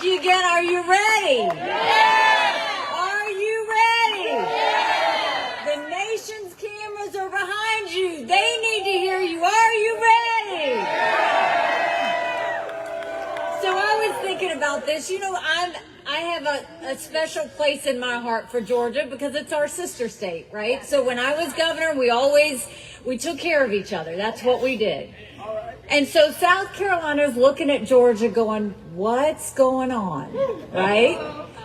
you again, are you ready? Yeah! Are you ready? Yeah! The nation's cameras are behind you. They need to hear you. Are you ready? Yeah! So I was thinking about this. You know, I have a special place in my heart for Georgia because it's our sister state, right? So when I was governor, we took care of each other. That's what we did. And so South Carolina's looking at Georgia going, what's going on, right?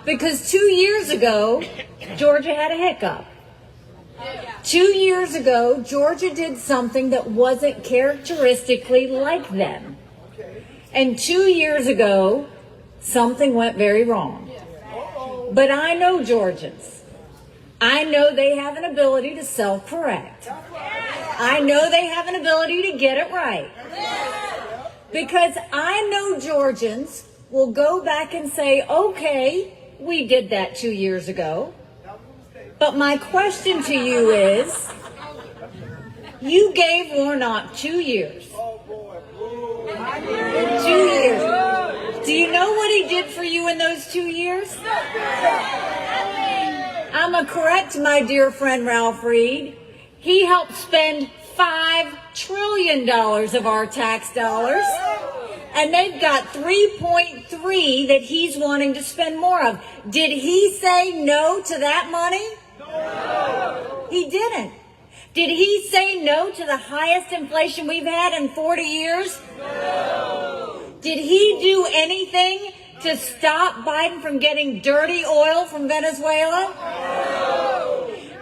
Because 2 years ago, Georgia had a hiccup. 2 years ago, Georgia did something that wasn't characteristically like them. And 2 years ago, something went very wrong. But I know Georgians. I know they have an ability to self-correct. I know they have an ability to get it right. Because I know Georgians will go back and say, okay, we did that 2 years ago. But my question to you is, you gave Warnock 2 years. 2 years. Do you know what he did for you in those 2 years? I'm a correct, my dear friend Ralph Reed. He helped spend $5 trillion of our tax dollars, and they've got 3.3 that he's wanting to spend more of. Did he say no to that money? No. He didn't. Did he say no to the highest inflation we've had in 40 years? No. Did he do anything to stop Biden from getting dirty oil from Venezuela? No.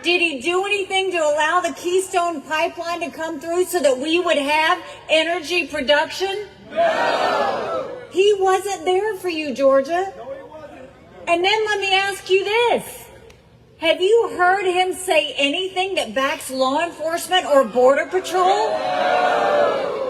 Did he do anything to allow the Keystone Pipeline to come through so that we would have energy production? No. He wasn't there for you, Georgia. No, he wasn't. And then let me ask you this. Have you heard him say anything that backs law enforcement or Border Patrol? No.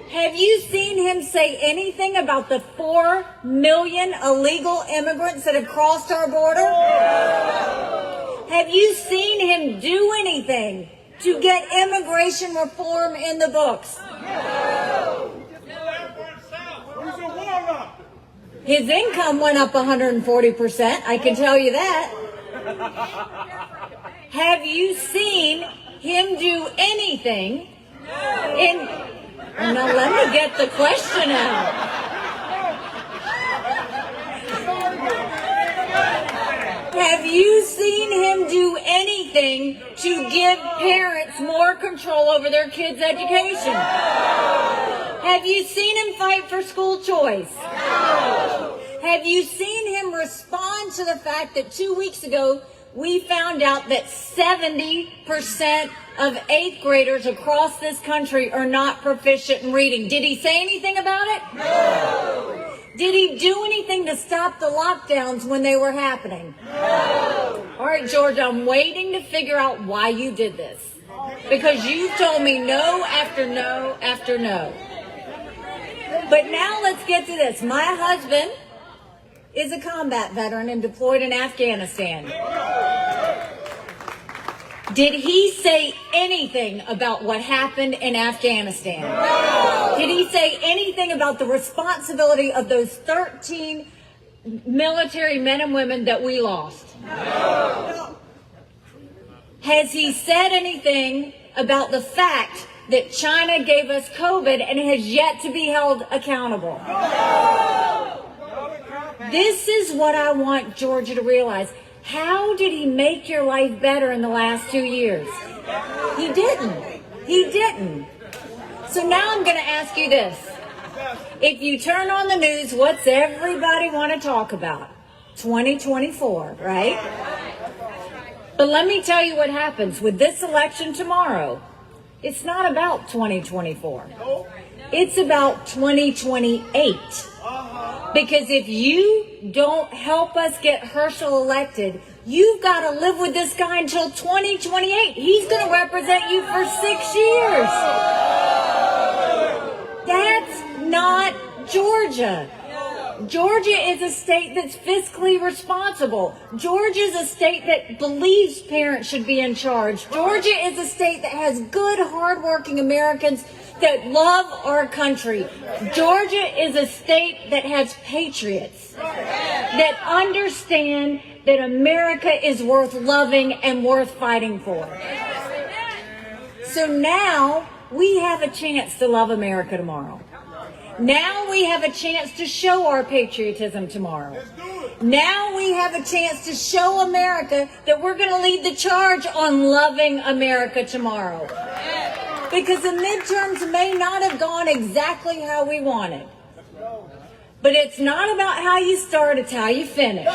Have you seen him say anything about the 4 million illegal immigrants that have crossed our border? No. Have you seen him do anything to get immigration reform in the books? No. His income went up 140%, I can tell you that. Have you seen him do anything Now let me get the question out. Have you seen him do anything to give parents more control over their kids' education? Have you seen him fight for school choice? Have you seen him respond to the fact that 2 weeks ago we found out that 70% of 8th graders across this country are not proficient in reading? Did he say anything about it? No. Did he do anything to stop the lockdowns when they were happening? No. All right, George, I'm waiting to figure out why you did this. Because you've told me no after no after no. But now let's get to this. My husband is a combat veteran and deployed in Afghanistan. Did he say anything about what happened in Afghanistan? No. Did he say anything about the responsibility of those 13 military men and women that we lost? No. Has he said anything about the fact that China gave us COVID and has yet to be held accountable? No. This is what I want Georgia to realize. How did he make your life better in the last 2 years? He didn't. He didn't. So now I'm going to ask you this. If you turn on the news, what's everybody want to talk about? 2024, right? But let me tell you what happens with this election tomorrow. It's not about 2024. It's about 2028. Because if you don't help us get Herschel elected, you've got to live with this guy until 2028. He's going to represent you for 6 years. That's not Georgia. Georgia is a state that's fiscally responsible. Georgia is a state that believes parents should be in charge. Georgia is a state that has good, hardworking Americans that love our country. Georgia is a state that has patriots that understand that America is worth loving and worth fighting for. So now we have a chance to love America tomorrow. Now we have a chance to show our patriotism tomorrow. Now we have a chance to show America that we're going to lead the charge on loving America tomorrow. Because the midterms may not have gone exactly how we wanted. But it's not about how you start, it's how you finish.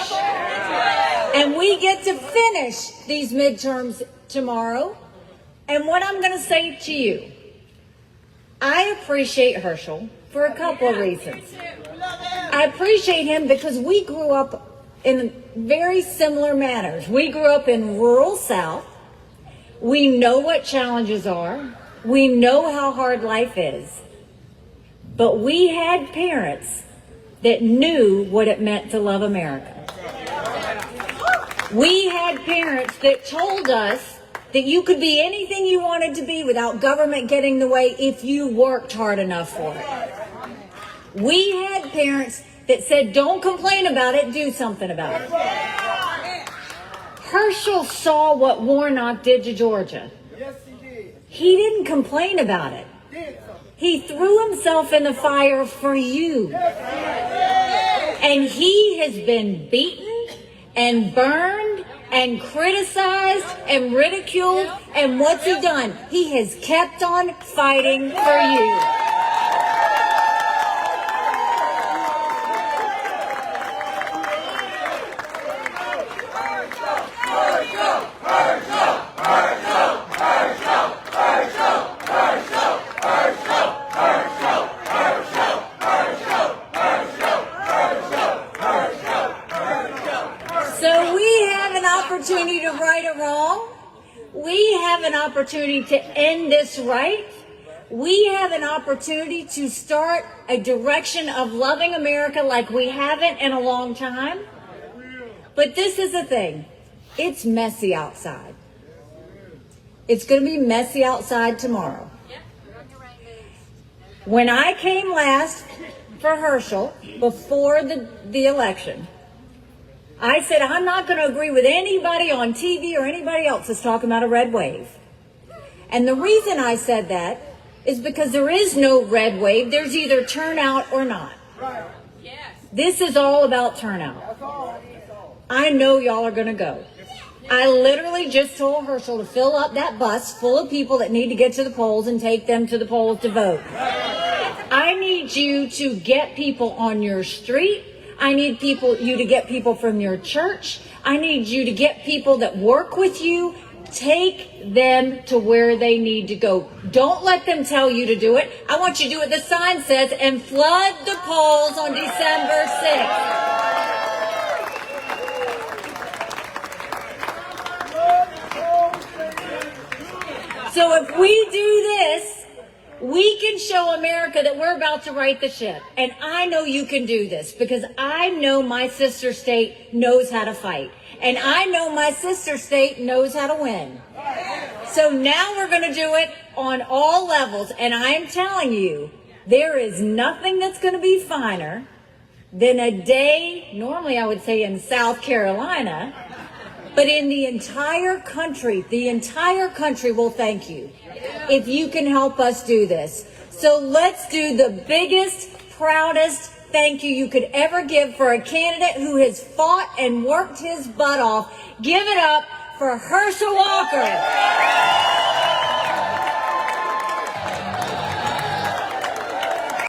And we get to finish these midterms tomorrow. And what I'm going to say to you, I appreciate Herschel for a couple of reasons. I appreciate him because we grew up in very similar manners. We grew up in rural South. We know what challenges are. We know how hard life is. But we had parents that knew what it meant to love America. We had parents that told us that you could be anything you wanted to be without government getting in the way if you worked hard enough for it. We had parents that said, don't complain about it, do something about it. Herschel saw what Warnock did to Georgia. Yes, he did. He didn't complain about it. He threw himself in the fire for you. And he has been beaten and burned and criticized and ridiculed. And what's he done? He has kept on fighting for you. So we have an opportunity to right a wrong. We have an opportunity to end this right. We have an opportunity to start a direction of loving America like we haven't in a long time. But this is the thing. It's messy outside. It's going to be messy outside tomorrow. When I came last for Herschel before the election, I said, I'm not going to agree with anybody on TV or anybody else that's talking about a red wave. And the reason I said that is because there is no red wave. There's either turnout or not. This is all about turnout. I know y'all are going to go. I literally just told Herschel to fill up that bus full of people that need to get to the polls and take them to the polls to vote. I need you to get people on your street. I need you to get people from your church. I need you to get people that work with you. Take them to where they need to go. Don't let them tell you to do it. I want you to do what the sign says and flood the polls on December 6th. So if we do this, we can show America that we're about to right the ship. And I know you can do this because I know my sister state knows how to fight. And I know my sister state knows how to win. So now we're going to do it on all levels. And I am telling you, there is nothing that's going to be finer than a day, normally I would say in South Carolina, but in the entire country will thank you if you can help us do this. So let's do the biggest, proudest thank you could ever give for a candidate who has fought and worked his butt off. Give it up for Herschel Walker.